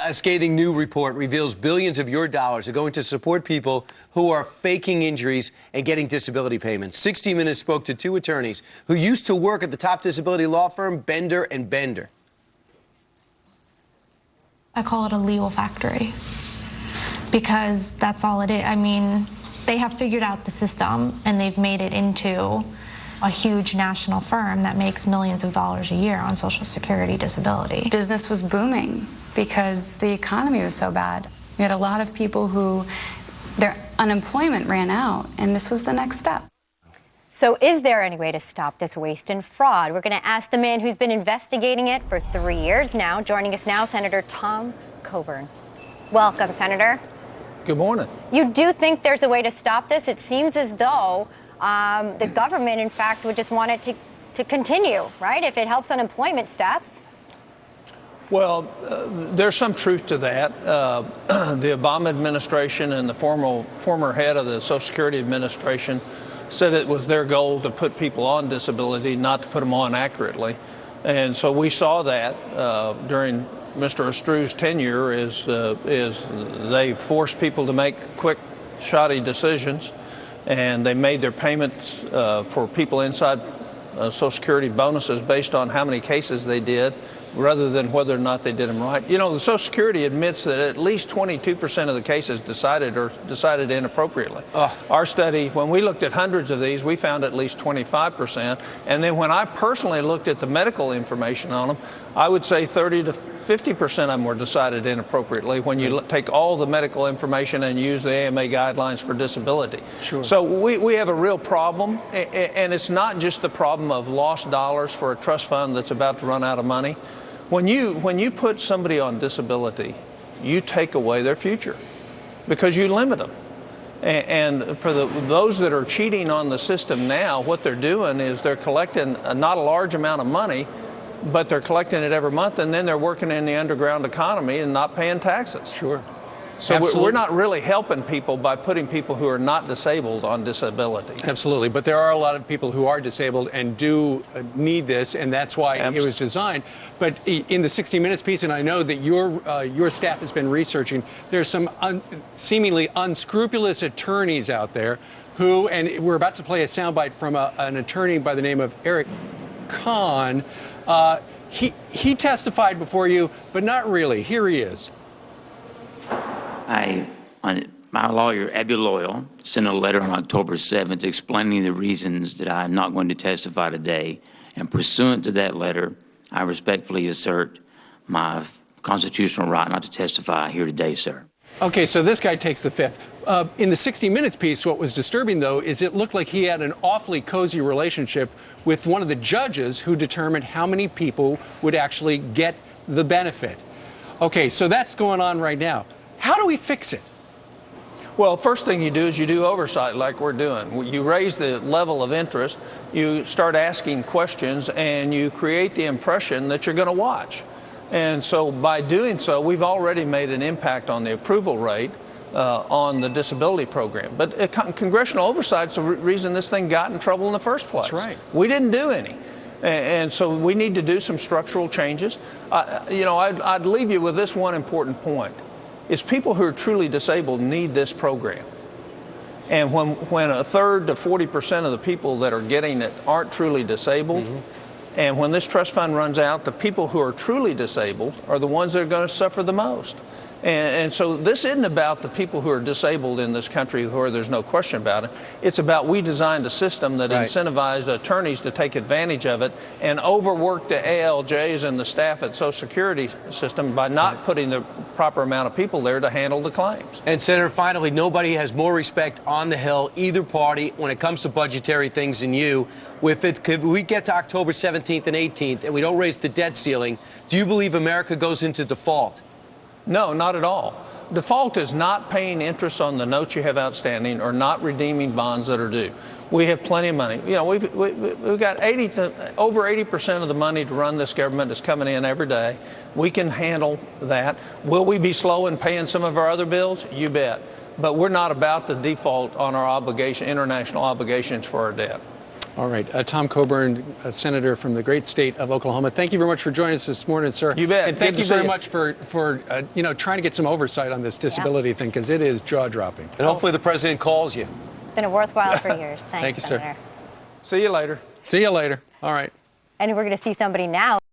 A scathing new report reveals billions of your dollars are going to support people who are faking injuries and getting disability payments. 60 Minutes spoke to two attorneys who used to work at the top disability law firm Bender and Bender. I call it a legal factory because that's all it is. I mean, they have figured out the system and they've made it into a huge national firm that makes millions of dollars a year on Social Security disability. Business was booming because the economy was so bad. We had a lot of people who their unemployment ran out, and this was the next step. So is there any way to stop this waste and fraud? We're going to ask the man who's been investigating it for 3 years now. Joining us now, Senator Tom Coburn. Welcome, Senator. Good morning. You do think there's a way to stop this? It seems as though the government, in fact, would just want it to continue, right? If it helps unemployment stats. Well, there's some truth to that. The Obama administration and the former head of the Social Security Administration said it was their goal to put people on disability, not to put them on accurately. And so we saw that during Mr. Astru's tenure is they forced people to make quick, shoddy decisions, and they made their payments for people inside Social Security bonuses based on how many cases they did, rather than whether or not they did them right. You know, the Social Security admits that at least 22% of the cases decided inappropriately. Our study, when we looked at hundreds of these, we found at least 25%. And then when I personally looked at the medical information on them, I would say 30 to 50% of them were decided inappropriately when you take all the medical information and use the AMA guidelines for disability. Sure. So we have a real problem, and it's not just the problem of lost dollars for a trust fund that's about to run out of money. When you put somebody on disability, you take away their future because you limit them. And for those that are cheating on the system now, what they're doing is they're collecting not a large amount of money, but they're collecting it every month, and then they're working in the underground economy and not paying taxes. Sure. So we're not really helping people by putting people who are not disabled on disability. Absolutely, but there are a lot of people who are disabled and do need this, and that's why it was designed. But in the 60 Minutes piece, and I know that your staff has been researching, there's some seemingly unscrupulous attorneys out there who, and we're about to play a soundbite from an attorney by the name of Eric Kahn. He testified before you, but not really. Here he is. My lawyer, Abby Loyal, sent a letter on October 7th explaining the reasons that I'm not going to testify today. And pursuant to that letter, I respectfully assert my constitutional right not to testify here today, sir. Okay, so this guy takes the fifth. In the 60 Minutes piece, what was disturbing, though, is it looked like he had an awfully cozy relationship with one of the judges who determined how many people would actually get the benefit. Okay, so that's going on right now. How do we fix it? Well, first thing you do is you do oversight like we're doing. You raise the level of interest, you start asking questions, and you create the impression that you're going to watch. And so by doing so, we've already made an impact on the approval rate on the disability program. But congressional oversight is the reason this thing got in trouble in the first place. That's right. We didn't do any. And so we need to do some structural changes. I'd leave you with this one important point. Is people who are truly disabled need this program. And when a third to 40% of the people that are getting it aren't truly disabled, and when this trust fund runs out, the people who are truly disabled are the ones that are going to suffer the most. And so this isn't about the people who are disabled in this country where there's no question about it. It's about we designed a system that incentivized attorneys to take advantage of it and overwork the ALJs and the staff at Social Security system by not putting the proper amount of people there to handle the claims. And Senator, finally, nobody has more respect on the Hill, either party, when it comes to budgetary things than you. If we get to October 17th and 18th and we don't raise the debt ceiling, do you believe America goes into default? No, not at all. Default is not paying interest on the notes you have outstanding or not redeeming bonds that are due. We have plenty of money. You know, we've got over 80% of the money to run this government is coming in every day. We can handle that. Will we be slow in paying some of our other bills? You bet. But we're not about to default on our international obligations for our debt. All right. Tom Coburn, a senator from the great state of Oklahoma. Thank you very much for joining us this morning, sir. You bet. And thank Good you to very see you. much for trying to get some oversight on this disability thing, because it is jaw-dropping. And hopefully the president calls you. It's been a worthwhile 3 years. Thanks, Thank you, sir. Senator. See you later. See you later. All right. And we're going to see somebody now